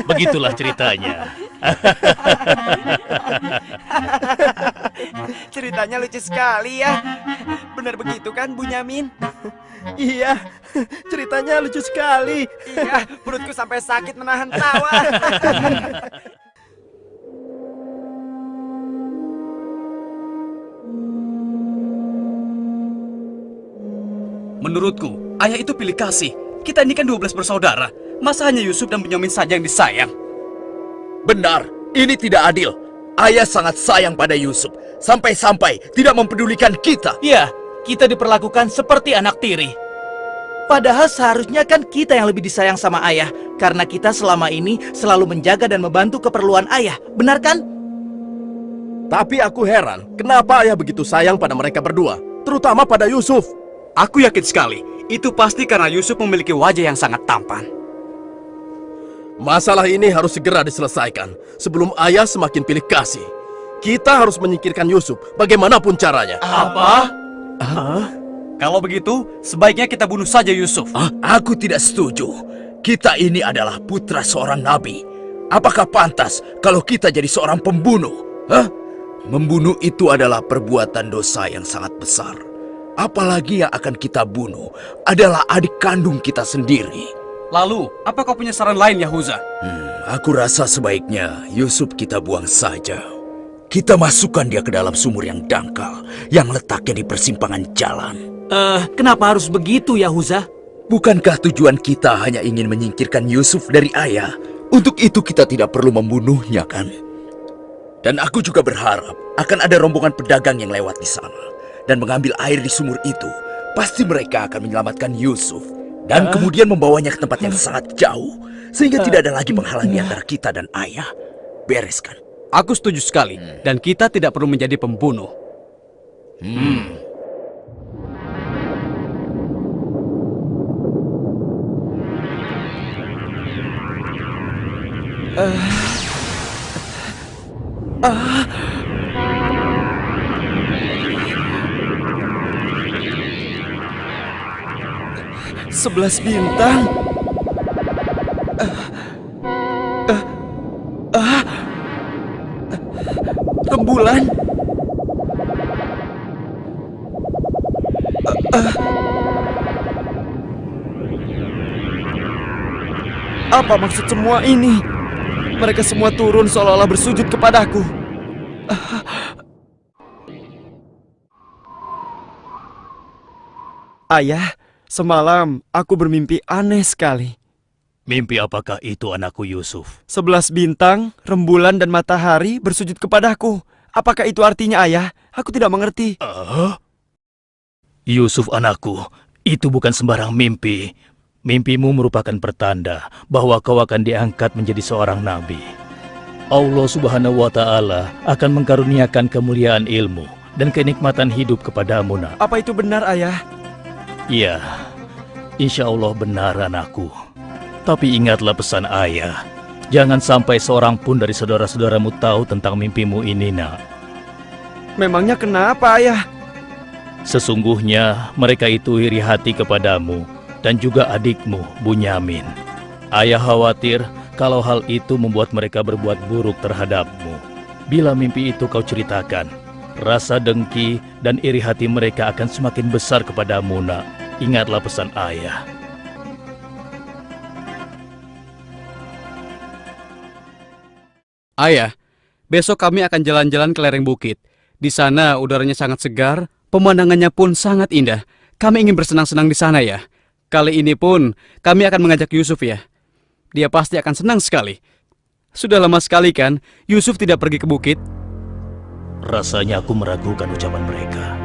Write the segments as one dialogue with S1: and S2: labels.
S1: Begitulah ceritanya.
S2: Ceritanya lucu sekali ya. Benar begitu kan, Bunyamin?
S3: Iya, ceritanya lucu sekali.
S2: Iya, perutku sampai sakit menahan tawa.
S4: Menurutku, ayah itu pilih kasih. Kita ini kan 12 bersaudara. Masa hanya Yusuf dan Bunyamin saja yang disayang?
S5: Benar, ini tidak adil. Ayah sangat sayang pada Yusuf. Sampai-sampai tidak mempedulikan kita.
S1: Ya, kita diperlakukan seperti anak tiri.
S3: Padahal seharusnya kan kita yang lebih disayang sama ayah. Karena kita selama ini selalu menjaga dan membantu keperluan ayah. Benar kan?
S6: Tapi aku heran, kenapa ayah begitu sayang pada mereka berdua, terutama pada Yusuf.
S4: Aku yakin sekali, itu pasti karena Yusuf memiliki wajah yang sangat tampan.
S6: Masalah ini harus segera diselesaikan sebelum ayah semakin pilih kasih. Kita harus menyingkirkan Yusuf bagaimanapun caranya.
S4: Apa? Kalau begitu, sebaiknya kita bunuh saja Yusuf.
S5: Aku tidak setuju. Kita ini adalah putra seorang nabi. Apakah pantas kalau kita jadi seorang pembunuh? Membunuh itu adalah perbuatan dosa yang sangat besar. Apalagi yang akan kita bunuh adalah adik kandung kita sendiri.
S4: Lalu, apa kau punya saran lain, Yahuza?
S5: Aku rasa sebaiknya Yusuf kita buang saja. Kita masukkan dia ke dalam sumur yang dangkal, yang letaknya di persimpangan jalan.
S3: Kenapa harus begitu, Yahuza?
S5: Bukankah tujuan kita hanya ingin menyingkirkan Yusuf dari ayah? Untuk itu kita tidak perlu membunuhnya, kan? Dan aku juga berharap akan ada rombongan pedagang yang lewat di sana dan mengambil air di sumur itu. Pasti mereka akan menyelamatkan Yusuf dan kemudian membawanya ke tempat yang sangat jauh, sehingga tidak ada lagi penghalang di antara kita dan ayah. Beres kan?
S4: Aku setuju sekali, dan kita tidak perlu menjadi pembunuh.
S3: Sebelas bintang. Rembulan. Apa maksud semua ini? Mereka semua turun seolah-olah bersujud kepadaku. Ayah, semalam aku bermimpi aneh sekali.
S1: Mimpi apakah itu, anakku Yusuf?
S3: 11 bintang, rembulan dan matahari bersujud kepadaku. Apakah itu artinya, ayah? Aku tidak mengerti.
S1: Yusuf anakku, itu bukan sembarang mimpi. Mimpimu merupakan pertanda bahwa kau akan diangkat menjadi seorang nabi. Allah Subhanahu wa Ta'ala akan mengkaruniakan kemuliaan ilmu dan kenikmatan hidup kepadamu, nak.
S3: Apa itu benar, ayah?
S1: Iya, insya Allah benar, anakku. Tapi ingatlah pesan ayah. Jangan sampai seorang pun dari saudara-saudaramu tahu tentang mimpimu ini, nak.
S3: Memangnya kenapa, ayah?
S1: Sesungguhnya mereka itu iri hati kepadamu dan juga adikmu, Bunyamin. Ayah khawatir kalau hal itu membuat mereka berbuat buruk terhadapmu. Bila mimpi itu kau ceritakan, rasa dengki dan iri hati mereka akan semakin besar kepadamu, nak. Ingatlah pesan ayah.
S4: Ayah, besok kami akan jalan-jalan ke lereng bukit. Di sana udaranya sangat segar, pemandangannya pun sangat indah. Kami ingin bersenang-senang di sana, ya. Kali ini pun kami akan mengajak Yusuf, ya. Dia pasti akan senang sekali. Sudah lama sekali kan Yusuf tidak pergi ke bukit?
S1: Rasanya aku meragukan ucapan mereka.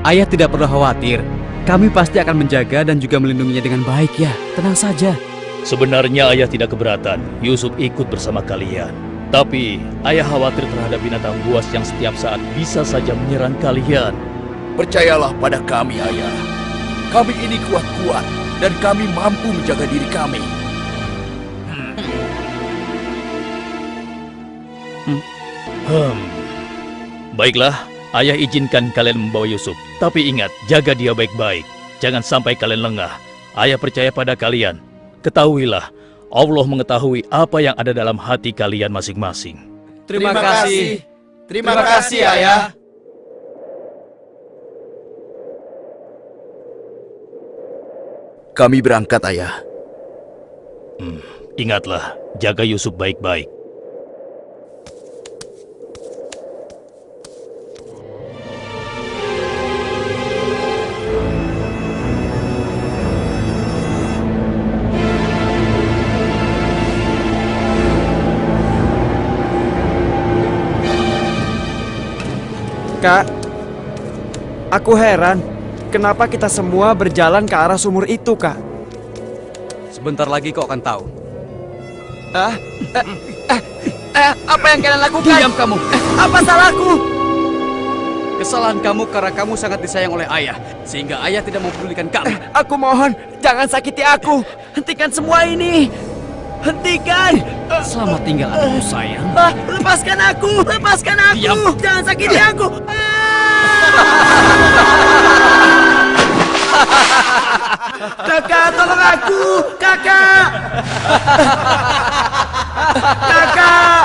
S4: Ayah tidak perlu khawatir. Kami pasti akan menjaga dan juga melindunginya dengan baik, ya. Tenang saja.
S1: Sebenarnya ayah tidak keberatan Yusuf ikut bersama kalian. Tapi ayah khawatir terhadap binatang buas yang setiap saat bisa saja menyerang kalian.
S5: Percayalah pada kami, ayah. Kami ini kuat-kuat dan kami mampu menjaga diri kami.
S1: Baiklah, ayah izinkan kalian membawa Yusuf. Tapi ingat, jaga dia baik-baik. Jangan sampai kalian lengah. Ayah percaya pada kalian. Ketahuilah, Allah mengetahui apa yang ada dalam hati kalian masing-masing.
S4: Terima kasih.
S2: Terima kasih, Ayah.
S5: Kami berangkat, Ayah.
S1: Ingatlah, jaga Yusuf baik-baik.
S7: Kak, aku heran, kenapa kita semua berjalan ke arah sumur itu, Kak?
S4: Sebentar lagi kau akan tahu.
S7: Apa yang kalian lakukan?
S4: Diam kamu.
S7: Apa salahku?
S4: Kesalahan kamu karena kamu sangat disayang oleh ayah, sehingga ayah tidak mempedulikan kamu.
S7: Aku mohon, jangan sakiti aku. Hentikan semua ini. Hentikan.
S4: Selamat tinggal anakku sayang.
S7: Lepaskan aku. Lepaskan aku.
S4: Diam.
S7: Jangan sakiti aku. Kakak, tolong aku. Kakak. Kakak.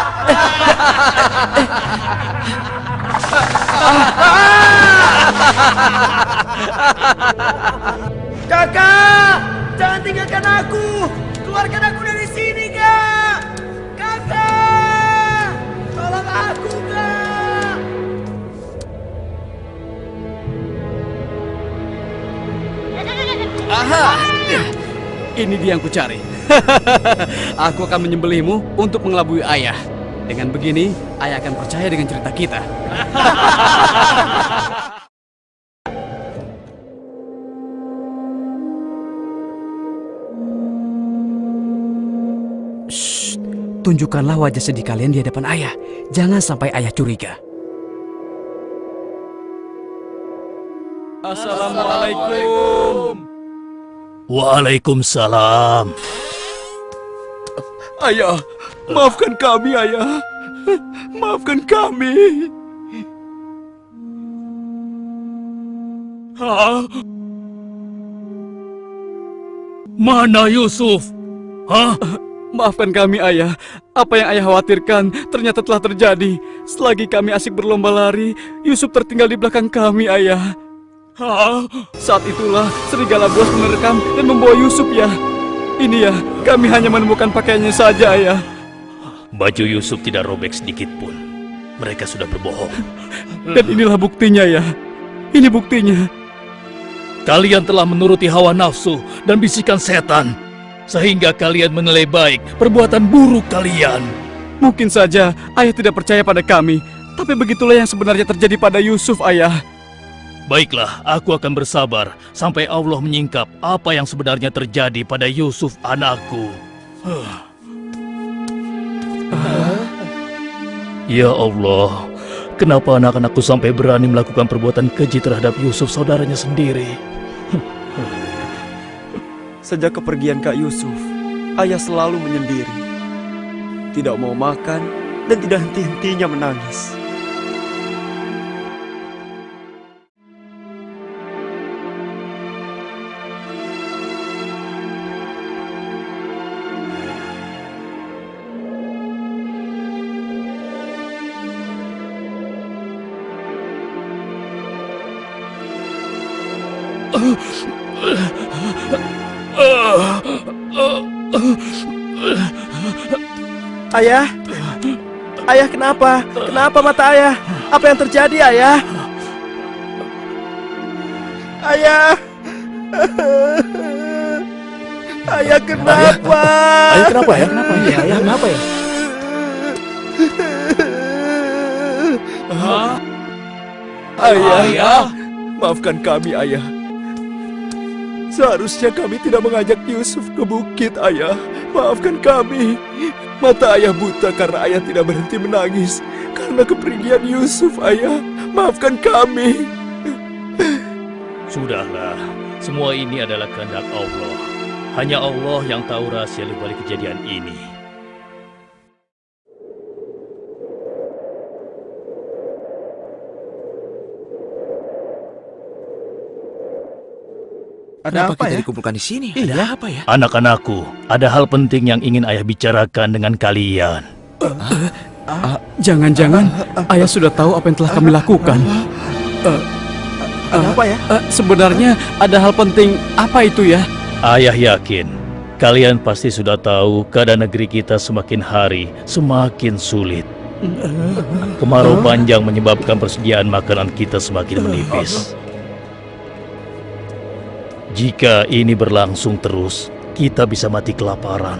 S7: Kakak, jangan tinggalkan aku. Keluarkan aku dari sini, Kak. Kakak, tolong aku, Kak.
S4: Aha! Ini dia yang kucari. Aku akan menyembelihmu untuk mengelabui ayah. Dengan begini, ayah akan percaya dengan cerita kita. Shh, tunjukkanlah wajah sedih kalian di hadapan ayah. Jangan sampai ayah curiga. Assalamualaikum.
S1: Waalaikumsalam.
S5: Ayah, maafkan kami, Ayah. Maafkan kami.
S1: Hah? Mana Yusuf? Hah?
S4: Maafkan kami, ayah. Apa yang ayah khawatirkan ternyata telah terjadi. Selagi kami asik berlomba lari, Yusuf tertinggal di belakang kami, ayah.
S1: Hah?
S4: Saat itulah serigala buas menerkam dan membawa Yusuf, ya. Ini ya, kami hanya menemukan pakaiannya saja, ayah.
S1: Baju Yusuf tidak robek sedikit pun. Mereka sudah berbohong.
S4: Dan inilah buktinya, ya. Ini buktinya.
S1: Kalian telah menuruti hawa nafsu dan bisikan setan. Sehingga kalian menilai baik perbuatan buruk kalian.
S4: Mungkin saja ayah tidak percaya pada kami. Tapi begitulah yang sebenarnya terjadi pada Yusuf, ayah.
S1: Baiklah, aku akan bersabar sampai Allah menyingkap apa yang sebenarnya terjadi pada Yusuf anakku. Ya Allah, kenapa anak-anakku sampai berani melakukan perbuatan keji terhadap Yusuf saudaranya sendiri?
S7: Sejak kepergian Kak Yusuf, ayah selalu menyendiri. Tidak mau makan dan tidak henti-hentinya menangis. Ayah? Ayah kenapa? Kenapa mata ayah? Apa yang terjadi, ayah? Ayah! Ayah kenapa?
S1: Ayah kenapa ya? Kenapa ya? Ayah kenapa ya?
S5: Ayah, maafkan kami, Ayah. Seharusnya kami tidak mengajak Yusuf ke bukit, Ayah. Maafkan kami. Mata ayah buta karena ayah tidak berhenti menangis karena kepergian Yusuf, Ayah. Maafkan kami.
S1: Sudahlah, semua ini adalah kehendak Allah. Hanya Allah yang tahu rahasia di balik kejadian ini.
S6: Ada
S5: Kenapa
S6: apa
S5: kita
S6: ya?
S5: dikumpulkan di sini?
S6: Iya.
S5: Ada apa ya?
S1: Anak-anakku, ada hal penting yang ingin ayah bicarakan dengan kalian.
S4: Jangan-jangan ayah sudah tahu apa yang telah kami lakukan.
S6: Ada apa ya?
S4: Sebenarnya ada hal penting apa itu ya?
S1: Ayah yakin kalian pasti sudah tahu keadaan negeri kita semakin hari semakin sulit. Kemarau panjang menyebabkan persediaan makanan kita semakin menipis. Jika ini berlangsung terus, kita bisa mati kelaparan.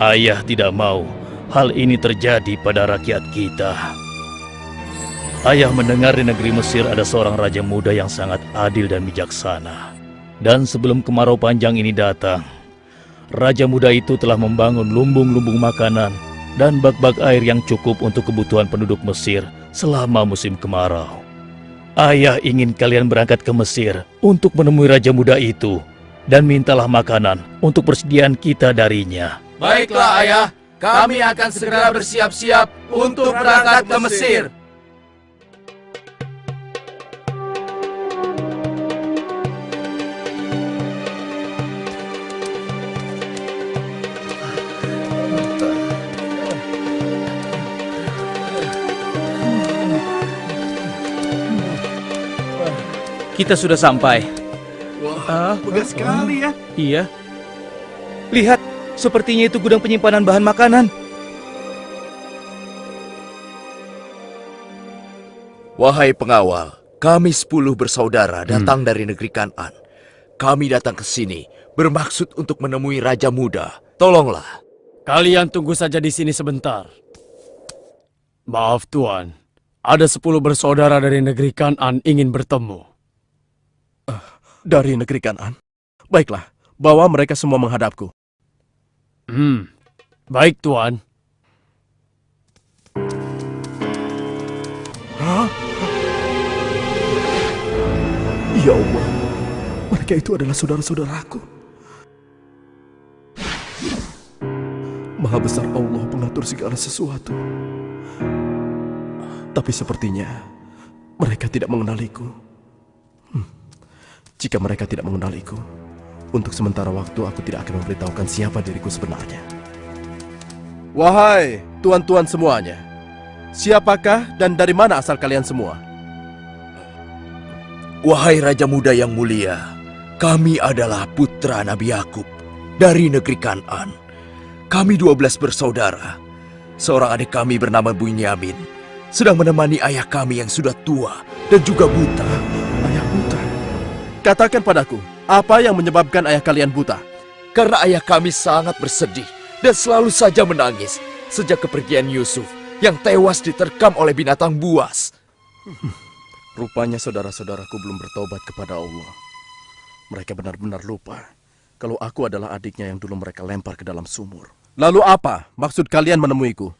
S1: Ayah tidak mau hal ini terjadi pada rakyat kita. Ayah mendengar di negeri Mesir ada seorang raja muda yang sangat adil dan bijaksana. Dan sebelum kemarau panjang ini datang, raja muda itu telah membangun lumbung-lumbung makanan dan bak-bak air yang cukup untuk kebutuhan penduduk Mesir selama musim kemarau. Ayah ingin kalian berangkat ke Mesir untuk menemui raja muda itu dan mintalah makanan untuk persediaan kita darinya.
S6: Baiklah ayah, kami akan segera bersiap-siap untuk berangkat ke Mesir.
S3: Kita sudah sampai.
S6: Megah sekali ya.
S3: Iya. Lihat, sepertinya itu gudang penyimpanan bahan makanan.
S5: Wahai pengawal, kami 10 bersaudara datang dari negeri Kan'an. Kami datang ke sini bermaksud untuk menemui Raja Muda. Tolonglah.
S8: Kalian tunggu saja di sini sebentar. Maaf Tuan, ada 10 bersaudara dari negeri Kan'an ingin bertemu.
S6: Dari negeri Kan'an. Baiklah, bawa mereka semua menghadapku.
S8: Baik Tuan.
S6: Ya Allah, mereka itu adalah saudara-saudaraku. Maha besar Allah pengatur segala sesuatu. Tapi sepertinya mereka tidak mengenaliku. Jika mereka tidak mengenaliku, untuk sementara waktu aku tidak akan memberitahukan siapa diriku sebenarnya. Wahai tuan-tuan semuanya, siapakah dan dari mana asal kalian semua?
S5: Wahai Raja Muda yang mulia, kami adalah putra Nabi Yakub dari negeri Kan'an. Kami 12 bersaudara. Seorang adik kami bernama Bunyamin sedang menemani ayah kami yang sudah tua dan juga buta.
S6: Ayah buta. Katakan padaku, apa yang menyebabkan ayah kalian buta?
S5: Karena ayah kami sangat bersedih dan selalu saja menangis sejak kepergian Yusuf yang tewas diterkam oleh binatang buas.
S6: Rupanya saudara-saudaraku belum bertobat kepada Allah. Mereka benar-benar lupa kalau aku adalah adiknya yang dulu mereka lempar ke dalam sumur. Lalu apa maksud kalian menemuiku?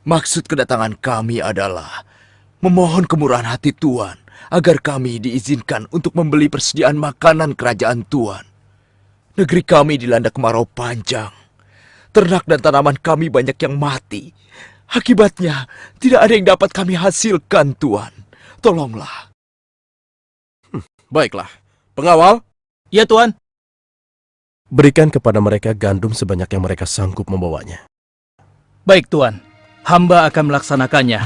S5: Maksud kedatangan kami adalah memohon kemurahan hati Tuan agar kami diizinkan untuk membeli persediaan makanan kerajaan Tuan. Negeri kami dilanda kemarau panjang. Ternak dan tanaman kami banyak yang mati. Akibatnya, tidak ada yang dapat kami hasilkan, Tuan. Tolonglah.
S6: Baiklah, pengawal,
S3: Ya, Tuan.
S6: berikan kepada mereka gandum sebanyak yang mereka sanggup membawanya.
S3: Baik, Tuan. Hamba akan melaksanakannya.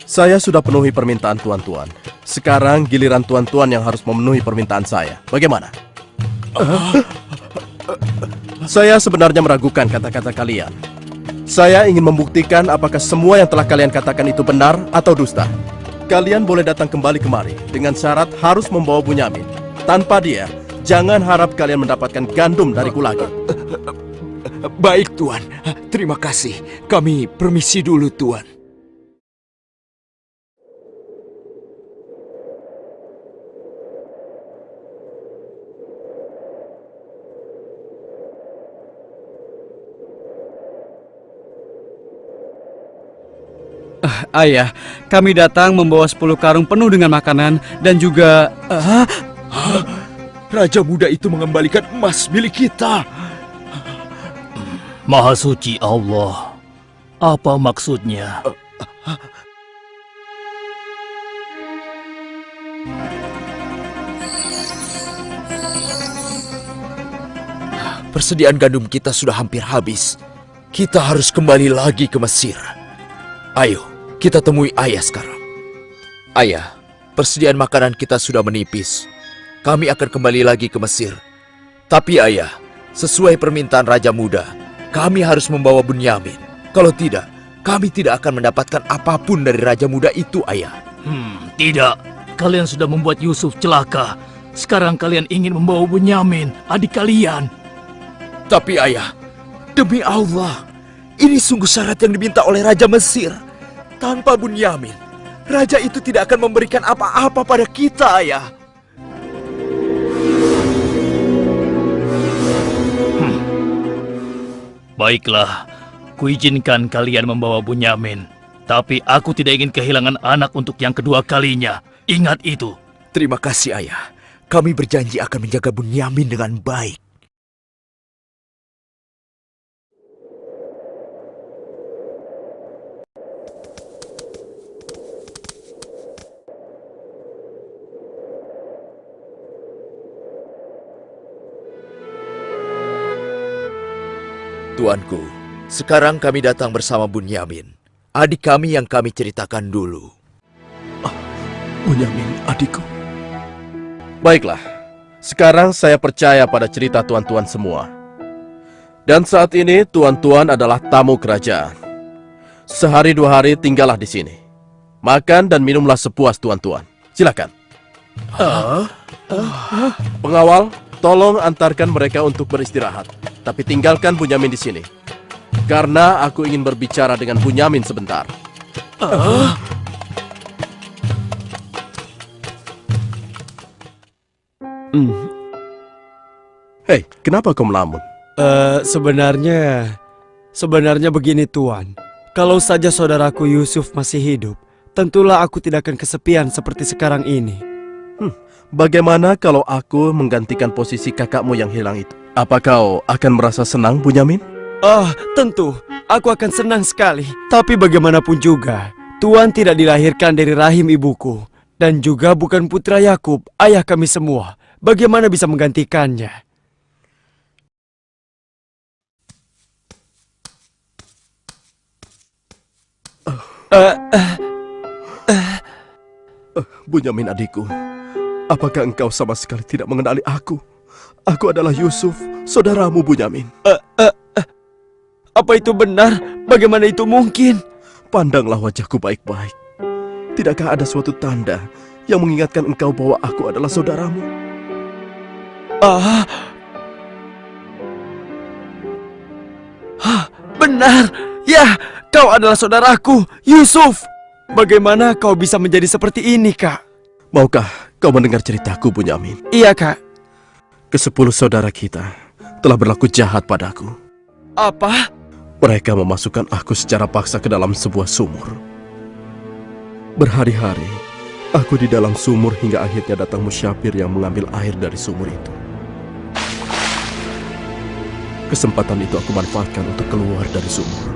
S6: Saya sudah penuhi permintaan tuan-tuan. Sekarang giliran tuan-tuan yang harus memenuhi permintaan saya. Bagaimana? Saya sebenarnya meragukan kata-kata kalian. Saya ingin membuktikan apakah semua yang telah kalian katakan itu benar atau dusta. Kalian boleh datang kembali kemari dengan syarat harus membawa Bunyamin. Tanpa dia, jangan harap kalian mendapatkan gandum dariku lagi.
S5: Baik, Tuan. Terima kasih. Kami permisi dulu, Tuan.
S4: Ayah, kami datang membawa 10 karung penuh dengan makanan dan juga...
S5: Raja Muda itu mengembalikan emas milik kita.
S1: Maha suci Allah. Apa maksudnya?
S5: Persediaan gandum kita sudah hampir habis. Kita harus kembali lagi ke Mesir. Ayo, kita temui ayah sekarang. Ayah, persediaan makanan kita sudah menipis. Kami akan kembali lagi ke Mesir. Tapi ayah, sesuai permintaan Raja Muda, kami harus membawa Bunyamin. Kalau tidak, kami tidak akan mendapatkan apapun dari Raja Muda itu, ayah.
S1: Tidak. Kalian sudah membuat Yusuf celaka. Sekarang kalian ingin membawa Bunyamin, adik kalian.
S5: Tapi ayah, demi Allah, ini sungguh syarat yang diminta oleh Raja Mesir. Tanpa Bunyamin, Raja itu tidak akan memberikan apa-apa pada kita, ayah.
S1: Baiklah, kuizinkan kalian membawa Bunyamin. Tapi aku tidak ingin kehilangan anak untuk yang kedua kalinya. Ingat itu.
S5: Terima kasih, ayah. Kami berjanji akan menjaga Bunyamin dengan baik. Tuanku, sekarang kami datang bersama Bunyamin, adik kami yang kami ceritakan dulu.
S6: Bunyamin, adikku. Baiklah, sekarang saya percaya pada cerita tuan-tuan semua. Dan saat ini tuan-tuan adalah tamu kerajaan. Sehari 2 hari tinggallah di sini. Makan dan minumlah sepuas tuan-tuan. Silakan. Pengawal, tolong antarkan mereka untuk beristirahat. Tapi tinggalkan Bunyamin di sini. Karena aku ingin berbicara dengan Bunyamin sebentar. Hei, kenapa kau melamun?
S7: Sebenarnya begini Tuan. Kalau saja saudaraku Yusuf masih hidup, tentulah aku tidak akan kesepian seperti sekarang ini.
S6: Bagaimana kalau aku menggantikan posisi kakakmu yang hilang itu? Apa kau akan merasa senang, Bunyamin?
S7: Tentu. Aku akan senang sekali. Tapi bagaimanapun juga, Tuan tidak dilahirkan dari rahim ibuku. Dan juga bukan putra Yakub, ayah kami semua. Bagaimana bisa menggantikannya?
S6: Bunyamin adikku, apakah engkau sama sekali tidak mengenali aku? Aku adalah Yusuf, saudaramu Bunyamin.
S7: Apa itu benar? Bagaimana itu mungkin?
S6: Pandanglah wajahku baik-baik. Tidakkah ada suatu tanda yang mengingatkan engkau bahwa aku adalah saudaramu?
S7: Benar. Ya, kau adalah saudaraku, Yusuf. Bagaimana kau bisa menjadi seperti ini, Kak?
S6: Maukah kau mendengar ceritaku, Bunyamin?
S7: Iya, Kak.
S6: Ke-10 saudara kita telah berlaku jahat padaku.
S7: Apa?
S6: Mereka memasukkan aku secara paksa ke dalam sebuah sumur. Berhari-hari, aku di dalam sumur hingga akhirnya datang musyafir yang mengambil air dari sumur itu. Kesempatan itu aku manfaatkan untuk keluar dari sumur.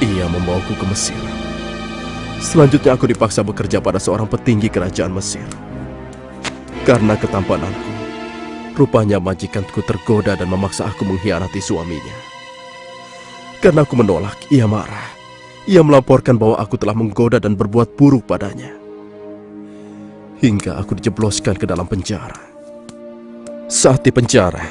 S6: Ia membawaku ke Mesir. Selanjutnya aku dipaksa bekerja pada seorang petinggi kerajaan Mesir. Karena ketampananku, rupanya majikanku tergoda dan memaksa aku mengkhianati suaminya. Karena aku menolak, ia marah. Ia melaporkan bahwa aku telah menggoda dan berbuat buruk padanya. Hingga aku dijebloskan ke dalam penjara. Saat di penjara,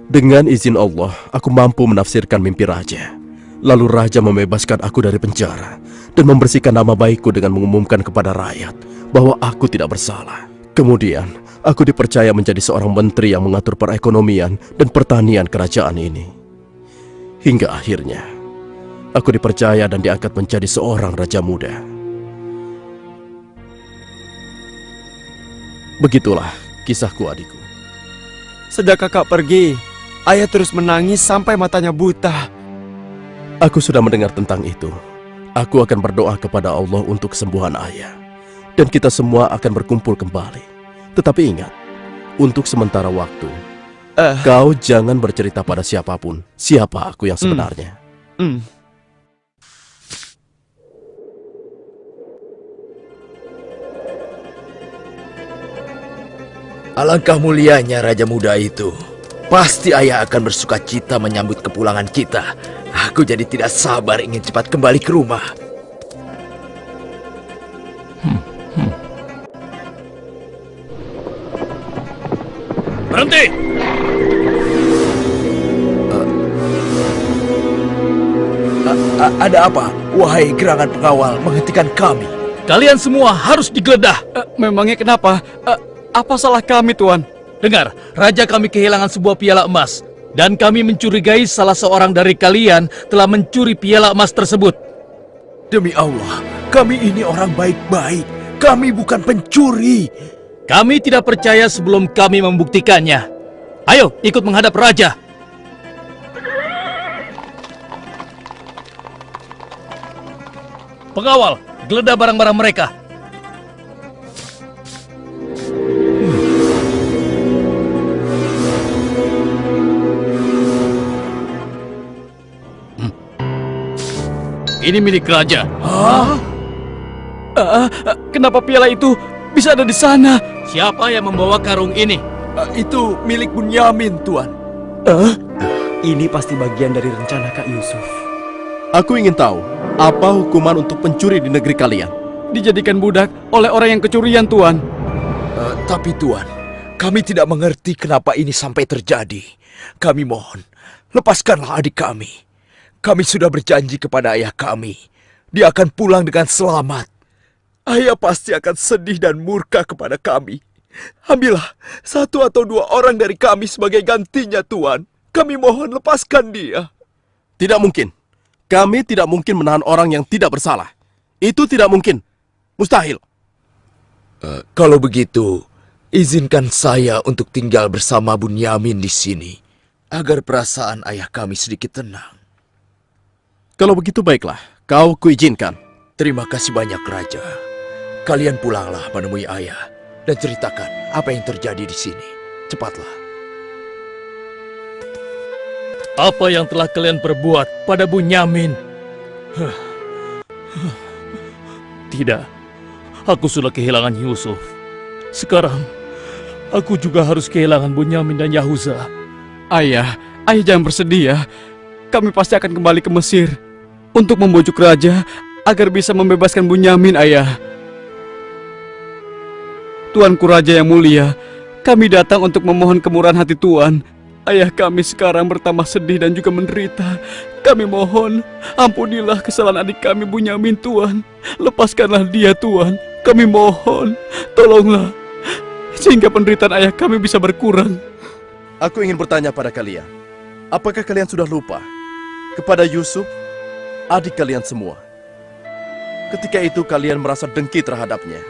S6: dengan izin Allah, aku mampu menafsirkan mimpi raja. Lalu raja membebaskan aku dari penjara dan membersihkan nama baikku dengan mengumumkan kepada rakyat bahwa aku tidak bersalah. Kemudian, aku dipercaya menjadi seorang menteri yang mengatur perekonomian dan pertanian kerajaan ini. Hingga akhirnya, aku dipercaya dan diangkat menjadi seorang raja muda. Begitulah kisahku, adikku.
S7: Sejak kakak pergi, ayah terus menangis sampai matanya buta.
S6: Aku sudah mendengar tentang itu. Aku akan berdoa kepada Allah untuk kesembuhan ayah. Dan kita semua akan berkumpul kembali. Tetapi ingat, untuk sementara waktu, Kau jangan bercerita pada siapapun siapa aku yang sebenarnya.
S5: Alangkah mulianya Raja Muda itu. Pasti ayah akan bersuka cita menyambut kepulangan kita. Aku jadi tidak sabar ingin cepat kembali ke rumah.
S1: Berhenti!
S5: Ada apa? Wahai gerangan pengawal menghentikan kami.
S1: Kalian semua harus digeledah.
S4: Memangnya kenapa? Apa salah kami, Tuan?
S1: Dengar, raja kami kehilangan sebuah piala emas. Dan kami mencurigai salah seorang dari kalian telah mencuri piala emas tersebut.
S5: Demi Allah, kami ini orang baik-baik. Kami bukan pencuri.
S1: Kami tidak percaya sebelum kami membuktikannya. Ayo, ikut menghadap raja. Pengawal, geledah barang-barang mereka. Ini milik raja.
S4: Kenapa piala itu bisa ada di sana?
S1: Siapa yang membawa karung ini?
S7: Itu milik Bunyamin, Tuan. Ini pasti bagian dari rencana Kak Yusuf.
S6: Aku ingin tahu apa hukuman untuk pencuri di negeri kalian.
S4: Dijadikan budak oleh orang yang kecurian, Tuan.
S5: Tapi Tuan, kami tidak mengerti kenapa ini sampai terjadi. Kami mohon, lepaskanlah adik kami. Kami sudah berjanji kepada ayah kami. Dia akan pulang dengan selamat. Ayah pasti akan sedih dan murka kepada kami. Ambillah 1 atau 2 orang dari kami sebagai gantinya, Tuan. Kami mohon lepaskan dia.
S6: Tidak mungkin. Kami tidak mungkin menahan orang yang tidak bersalah. Itu tidak mungkin. Mustahil.
S5: Kalau begitu, izinkan saya untuk tinggal bersama Bunyamin di sini. Agar perasaan ayah kami sedikit tenang.
S6: Kalau begitu baiklah, kau kuizinkan.
S5: Terima kasih banyak, Raja. Kalian pulanglah menemui ayah dan ceritakan apa yang terjadi di sini. Cepatlah.
S1: Apa yang telah kalian perbuat pada Bunyamin? Tidak, aku sudah kehilangan Yusuf. Sekarang, aku juga harus kehilangan Bunyamin dan Yahuza.
S4: Ayah jangan bersedih ya. Kami pasti akan kembali ke Mesir untuk membujuk raja agar bisa membebaskan Bunyamin, ayah. Tuanku Raja yang mulia, kami datang untuk memohon kemurahan hati Tuan. Ayah kami sekarang bertambah sedih dan juga menderita. Kami mohon, ampunilah kesalahan adik kami Bunyamin, Tuan. Lepaskanlah dia, Tuan. Kami mohon, tolonglah, sehingga penderitaan ayah kami bisa berkurang.
S6: Aku ingin bertanya pada kalian. Apakah kalian sudah lupa kepada Yusuf, adik kalian semua? Ketika itu kalian merasa dengki terhadapnya.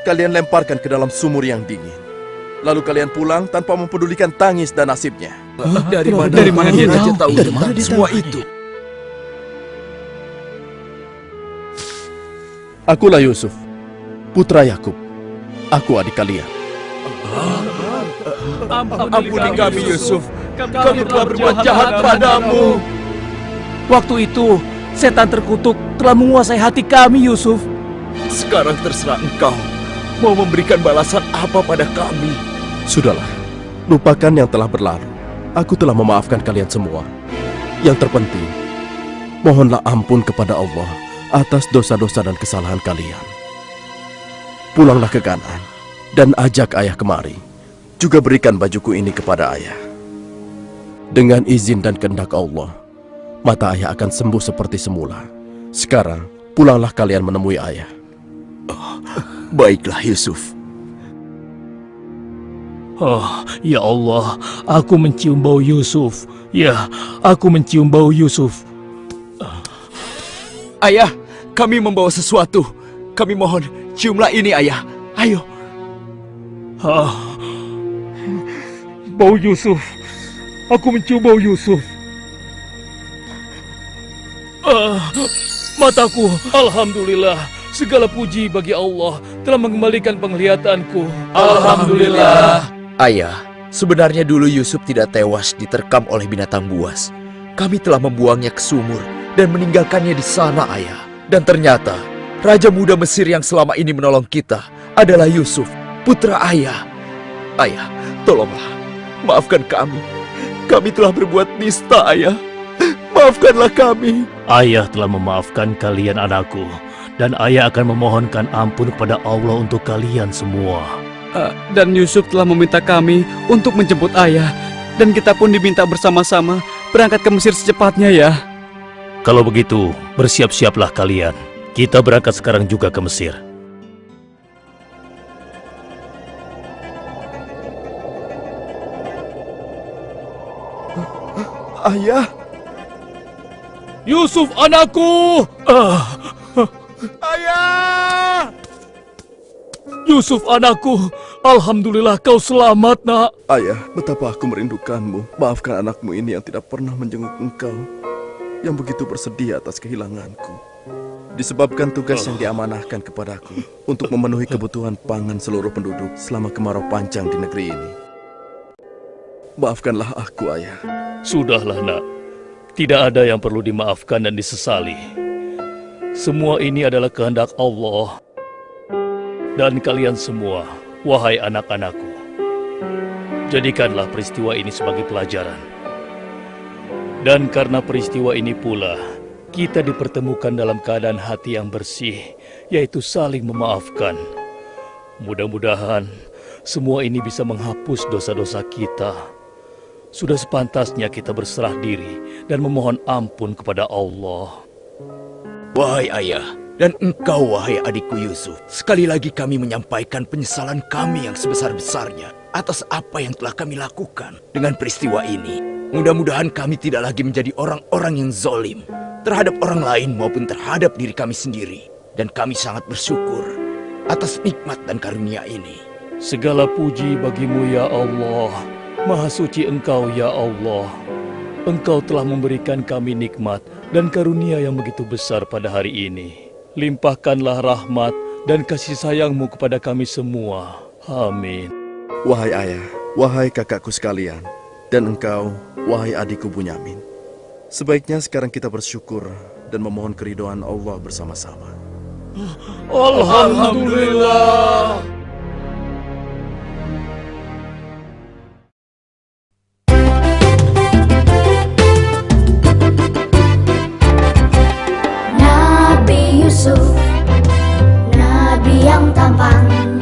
S6: Kalian lemparkan ke dalam sumur yang dingin. Lalu kalian pulang tanpa mempedulikan tangis dan nasibnya.
S5: Dari mana dia tahu tentang semua itu?
S6: Akulah Yusuf, putra Yakub. Aku adik kalian.
S7: Ampuni kami, Yusuf. Kami telah berbuat jahat padamu.
S3: Waktu itu, setan terkutuk telah menguasai hati kami, Yusuf.
S5: Sekarang terserah engkau. Mau memberikan balasan apa pada kami?
S6: Sudahlah, lupakan yang telah berlalu. Aku telah memaafkan kalian semua. Yang terpenting, mohonlah ampun kepada Allah atas dosa-dosa dan kesalahan kalian. Pulanglah ke Kanaan dan ajak ayah kemari. Juga berikan bajuku ini kepada ayah. Dengan izin dan kehendak Allah, mata ayah akan sembuh seperti semula. Sekarang, pulanglah kalian menemui ayah.
S5: Baiklah, Yusuf.
S1: Oh, ya Allah, aku mencium bau Yusuf. Ya, aku mencium bau Yusuf.
S7: Ayah, kami membawa sesuatu. Kami mohon, ciumlah ini, ayah. Ayo.
S1: Bau Yusuf. Aku mencium bau Yusuf. Mataku, alhamdulillah, Segala puji bagi Allah telah mengembalikan penglihatanku.
S5: Alhamdulillah. Ayah, sebenarnya dulu Yusuf tidak tewas diterkam oleh binatang buas. Kami telah membuangnya ke sumur dan meninggalkannya di sana, Ayah. Dan ternyata, Raja Muda Mesir yang selama ini menolong kita adalah Yusuf, putra Ayah. Ayah, tolonglah, maafkan kami. Kami telah berbuat nista, Ayah. Maafkanlah kami.
S1: Ayah telah memaafkan kalian anakku, dan ayah akan memohonkan ampun kepada Allah untuk kalian semua.
S4: Dan Yusuf telah meminta kami untuk menjemput ayah. Dan kita pun diminta bersama-sama berangkat ke Mesir secepatnya ya.
S1: Kalau begitu, bersiap-siaplah kalian. Kita berangkat sekarang juga ke Mesir.
S6: Ayah,
S1: Yusuf anakku!
S6: ayah!
S1: Yusuf anakku, alhamdulillah kau selamat nak.
S6: Ayah, betapa aku merindukanmu. Maafkan anakmu ini yang tidak pernah menjenguk engkau, yang begitu bersedih atas kehilanganku. Disebabkan tugas yang diamanahkan kepadaku untuk memenuhi kebutuhan pangan seluruh penduduk selama kemarau panjang di negeri ini. Maafkanlah aku, Ayah.
S1: Sudahlah nak, tidak ada yang perlu dimaafkan dan disesali. Semua ini adalah kehendak Allah. Dan kalian semua, wahai anak-anakku, jadikanlah peristiwa ini sebagai pelajaran. Dan karena peristiwa ini pula, kita dipertemukan dalam keadaan hati yang bersih, yaitu saling memaafkan. Mudah-mudahan semua ini bisa menghapus dosa-dosa kita. Sudah sepantasnya kita berserah diri dan memohon ampun kepada Allah.
S5: Wahai ayah, dan engkau wahai adikku Yusuf, sekali lagi kami menyampaikan penyesalan kami yang sebesar-besarnya atas apa yang telah kami lakukan dengan peristiwa ini. Mudah-mudahan kami tidak lagi menjadi orang-orang yang zalim terhadap orang lain maupun terhadap diri kami sendiri. Dan kami sangat bersyukur atas nikmat dan karunia ini.
S1: Segala puji bagimu ya Allah. Maha suci Engkau ya Allah. Engkau telah memberikan kami nikmat dan karunia yang begitu besar pada hari ini. Limpahkanlah rahmat dan kasih sayang-Mu kepada kami semua. Amin.
S6: Wahai ayah, wahai kakakku sekalian, dan engkau, wahai adikku Bunyamin. Sebaiknya sekarang kita bersyukur dan memohon keridhaan Allah bersama-sama.
S1: Alhamdulillah.
S9: Nabi Yusuf, nabi yang tampan,